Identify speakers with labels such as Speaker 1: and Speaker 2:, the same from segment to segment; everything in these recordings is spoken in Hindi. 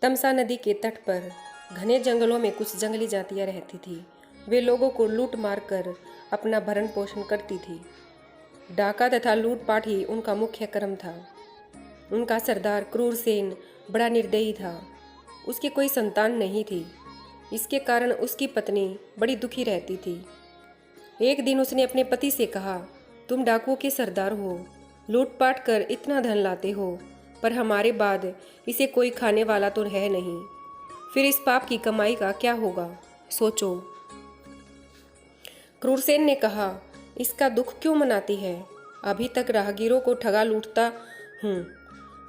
Speaker 1: तमसा नदी के तट पर घने जंगलों में कुछ जंगली जातियां रहती थी। वे लोगों को लूट मार कर अपना भरण पोषण करती थी। डाका तथा लूटपाट ही उनका मुख्य कर्म था। उनका सरदार क्रूरसेन बड़ा निर्दयी था। उसकी कोई संतान नहीं थी। इसके कारण उसकी पत्नी बड़ी दुखी रहती थी। एक दिन उसने अपने पति से कहा, तुम डाकुओं के सरदार हो, लूटपाट कर इतना धन लाते हो, पर हमारे बाद इसे कोई खाने वाला तो है नहीं। फिर इस पाप की कमाई का क्या होगा, सोचो। क्रूरसेन ने कहा, इसका दुख क्यों मनाती है? अभी तक राहगीरों को ठगा लूटता हूँ,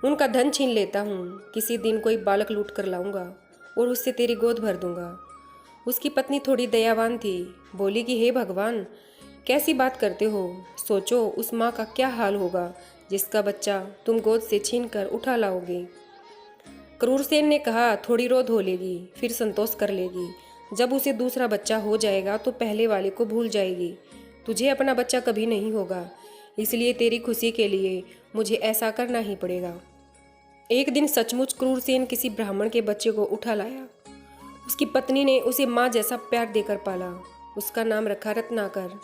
Speaker 1: उनका धन छीन लेता हूँ। किसी दिन कोई बालक लूट कर लाऊंगा और उससे तेरी गोद भर दूंगा। उसकी पत्नी थोड़ी दयावान थी, बोली कि हे भगवान, कैसी बात करते हो? सोचो उस माँ का क्या हाल होगा जिसका बच्चा तुम गोद से छीन कर उठा लाओगे। क्रूरसेन ने कहा, थोड़ी रो धो लेगी, फिर संतोष कर लेगी। जब उसे दूसरा बच्चा हो जाएगा तो पहले वाले को भूल जाएगी। तुझे अपना बच्चा कभी नहीं होगा, इसलिए तेरी खुशी के लिए मुझे ऐसा करना ही पड़ेगा। एक दिन सचमुच क्रूरसेन किसी ब्राह्मण के बच्चे को उठा लाया। उसकी पत्नी ने उसे माँ जैसा प्यार देकर पाला। उसका नाम रखा रत्नाकर।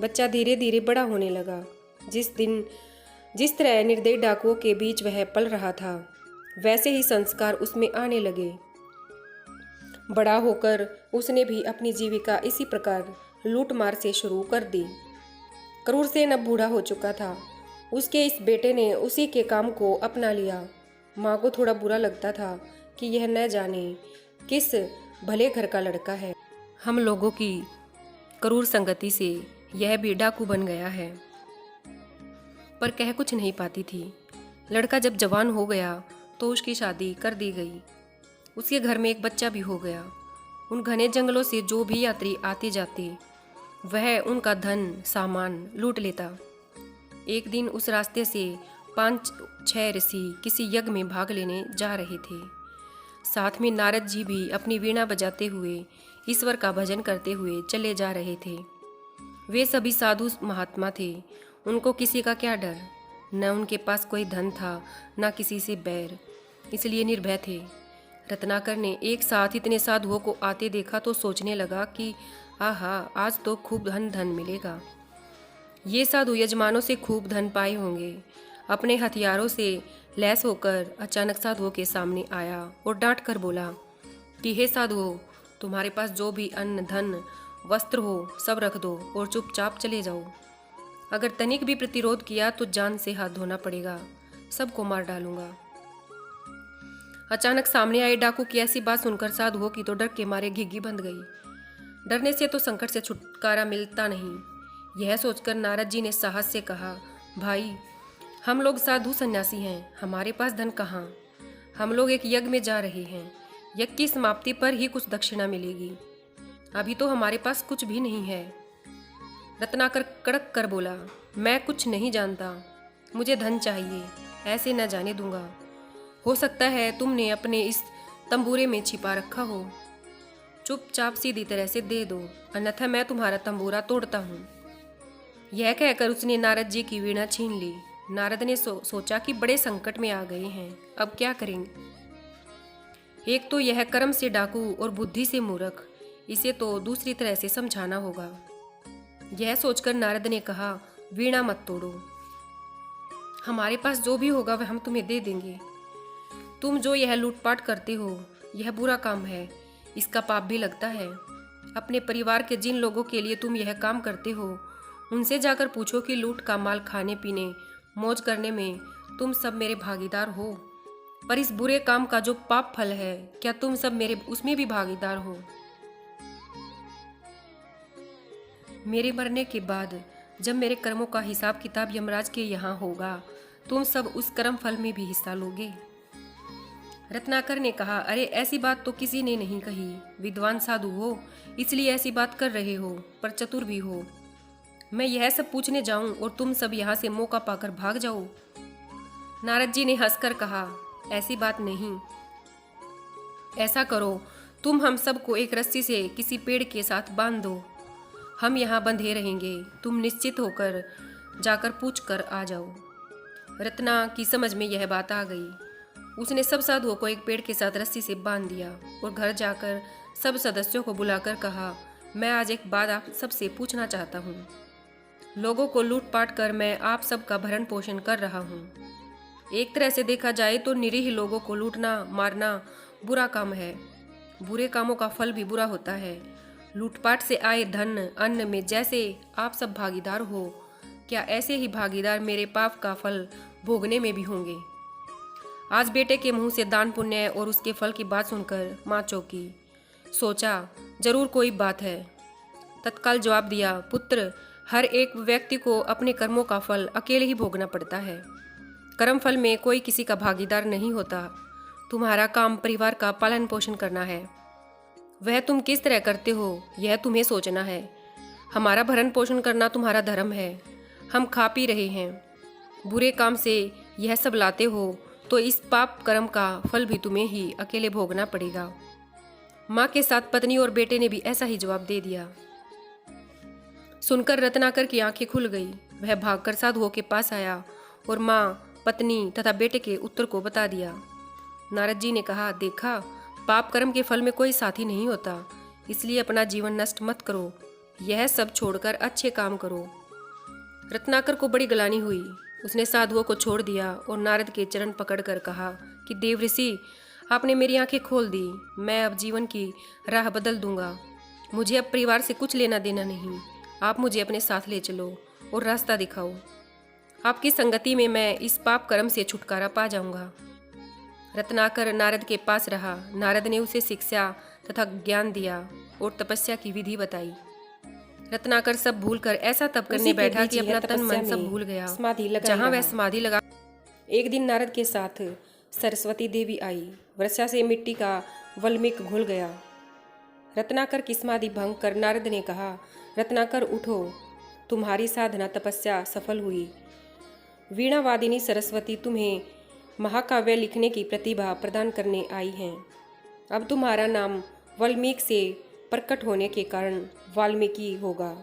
Speaker 1: बच्चा धीरे धीरे बड़ा होने लगा। जिस तरह निर्दयी डाकुओं के बीच वह पल रहा था, वैसे ही संस्कार उसमें आने लगे। बड़ा होकर उसने भी अपनी जीविका इसी प्रकार लूटमार से शुरू कर दी। क्रूरसेन अब बूढ़ा हो चुका था। उसके इस बेटे ने उसी के काम को अपना लिया। माँ को थोड़ा बुरा लगता था कि यह न जाने किस भले घर का लड़का है। हम लोगों की क्रूर संगति से यह भी डाकू बन गया है, पर कह कुछ नहीं पाती थी। लड़का जब जवान हो गया तो उसकी शादी कर दी गई। उसके घर में एक बच्चा भी हो गया। उन घने जंगलों से जो भी यात्री आते जाते, वह उनका धन सामान लूट लेता। एक दिन उस रास्ते से 5-6 ऋषि किसी यज्ञ में भाग लेने जा रहे थे। साथ में नारद जी भी अपनी वीणा बजाते हुए ईश्वर का भजन करते हुए चले जा रहे थे। वे सभी साधु महात्मा थे। उनको किसी का क्या डर, न उनके पास कोई धन था, न किसी से बैर, इसलिए निर्भय थे। रत्नाकर ने एक साथ इतने साधुओं को आते देखा तो सोचने लगा कि आहा, आज तो खूब धन मिलेगा। ये साधु यजमानों से खूब धन पाए होंगे। अपने हथियारों से लैस होकर अचानक साधुओं के सामने आया और डांट कर बोला कि हे साधुओं, तुम्हारे पास जो भी अन्न धन वस्त्र हो सब रख दो और चुपचाप चले जाओ। अगर तनिक भी प्रतिरोध किया तो जान से हाथ धोना पड़ेगा, सबको मार डालूंगा। अचानक सामने आए डाकू की ऐसी बात सुनकर साधुओं की तो डर के मारे घिघी बंध गई। डरने से तो संकट से छुटकारा मिलता नहीं। यह सोचकर नारद जी ने साहस से कहा, भाई, हम लोग साधु सन्यासी हैं, हमारे पास धन कहाँ। हम लोग एक यज्ञ में जा रहे हैं। यज्ञ की समाप्ति पर ही कुछ दक्षिणा मिलेगी। अभी तो हमारे पास कुछ भी नहीं है। रत्नाकर कड़क कर बोला, मैं कुछ नहीं जानता, मुझे धन चाहिए, ऐसे न जाने दूंगा। हो सकता है तुमने अपने इस तंबूरे में छिपा रखा हो। चुपचाप सीधी तरह से दे दो, अन्यथा मैं तुम्हारा तंबूरा तोड़ता हूँ। यह कहकर उसने नारद जी की वीणा छीन ली। नारद ने सोचा कि बड़े संकट में आ गए हैं, अब क्या करेंगे। एक तो यह कर्म से डाकू और बुद्धि से मूर्ख, इसे तो दूसरी तरह से समझाना होगा। यह सोचकर नारद ने कहा, वीणा मत तोड़ो, हमारे पास जो भी होगा वह हम तुम्हें दे देंगे। तुम जो यह लूटपाट करते हो, यह बुरा काम है, इसका पाप भी लगता है। अपने परिवार के जिन लोगों के लिए तुम यह काम करते हो, उनसे जाकर पूछो कि लूट का माल खाने पीने मौज करने में तुम सब मेरे भागीदार हो, पर इस बुरे काम का जो पाप फल है, क्या तुम सब मेरे उसमें भी भागीदार हो? मेरे मरने के बाद जब मेरे कर्मों का हिसाब किताब यमराज के यहाँ होगा, तुम सब उस कर्म फल में भी हिस्सा लोगे। रत्नाकर ने कहा, अरे ऐसी बात तो किसी ने नहीं कही। विद्वान साधु हो इसलिए ऐसी बात कर रहे हो, पर चतुर भी हो। मैं यह सब पूछने जाऊं और तुम सब यहाँ से मौका पाकर भाग जाओ। नारद जी ने हंसकर कहा, ऐसी बात नहीं। ऐसा करो, तुम हम सबको एक रस्सी से किसी पेड़ के साथ बांध दो। हम यहाँ बंधे रहेंगे, तुम निश्चित होकर जाकर पूछ कर आ जाओ। रत्ना की समझ में यह बात आ गई। उसने सब साधुओं को एक पेड़ के साथ रस्सी से बांध दिया और घर जाकर सब सदस्यों को बुलाकर कहा, मैं आज एक बात आप सबसे पूछना चाहता हूँ। लोगों को लूटपाट कर मैं आप सबका भरण पोषण कर रहा हूँ। एक तरह से देखा जाए तो निरीह लोगों को लूटना मारना बुरा काम है। बुरे कामों का फल भी बुरा होता है। लूटपाट से आए धन अन्न में जैसे आप सब भागीदार हो, क्या ऐसे ही भागीदार मेरे पाप का फल भोगने में भी होंगे। आज बेटे के मुंह से दान पुण्य और उसके फल की बात सुनकर माँ चौंकी। सोचा जरूर कोई बात है। तत्काल जवाब दिया, पुत्र, हर एक व्यक्ति को अपने कर्मों का फल अकेले ही भोगना पड़ता है। कर्म फल में कोई किसी का भागीदार नहीं होता। तुम्हारा काम परिवार का पालन पोषण करना है। वह तुम किस तरह करते हो यह तुम्हें सोचना है। हमारा भरण पोषण करना तुम्हारा धर्म है। हम खा पी रहे हैं, बुरे काम से यह सब लाते हो तो इस पाप कर्म का फल भी तुम्हें ही अकेले भोगना पड़ेगा। माँ के साथ पत्नी और बेटे ने भी ऐसा ही जवाब दे दिया। सुनकर रत्नाकर की आंखें खुल गई। वह भागकर साधुओं के पास आया और माँ, पत्नी तथा बेटे के उत्तर को बता दिया। नारद जी ने कहा, देखा, पाप कर्म के फल में कोई साथी नहीं होता, इसलिए अपना जीवन नष्ट मत करो। यह सब छोड़कर अच्छे काम करो। रत्नाकर को बड़ी गलानी हुई। उसने साधुओं को छोड़ दिया और नारद के चरण पकड़कर कहा कि देव ऋषि, आपने मेरी आंखें खोल दी। मैं अब जीवन की राह बदल दूंगा। मुझे अब परिवार से कुछ लेना देना नहीं। आप मुझे अपने साथ ले चलो और रास्ता दिखाओ। आपकी संगति में मैं इस पाप कर्म से छुटकारा पा जाऊंगा। रत्नाकर नारद के पास रहा। नारद ने उसे शिक्षा तथा ज्ञान दिया और तपस्या की विधि बताई। रत्नाकर सब भूलकर ऐसा तप करने बैठा कि अपना तन मन सब भूल गया। जहाँ वह समाधि लगा, एक दिन नारद के साथ सरस्वती देवी आई। वर्षा से मिट्टी का वल्मीक घुल गया। रत्नाकर की समाधि भंग कर नारद ने कहा, रत्नाकर उठो, तुम्हारी साधना तपस्या सफल हुई। वीणावादिनी सरस्वती तुम्हें महाकाव्य लिखने की प्रतिभा प्रदान करने आई हैं। अब तुम्हारा नाम वाल्मीकि से प्रकट होने के कारण वाल्मीकि होगा।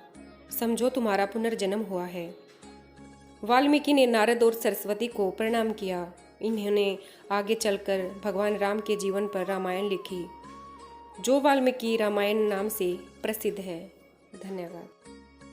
Speaker 1: समझो तुम्हारा पुनर्जन्म हुआ है। वाल्मीकि ने नारद और सरस्वती को प्रणाम किया। इन्होंने आगे चलकर भगवान राम के जीवन पर रामायण लिखी, जो वाल्मीकि रामायण नाम से प्रसिद्ध है। धन्यवाद।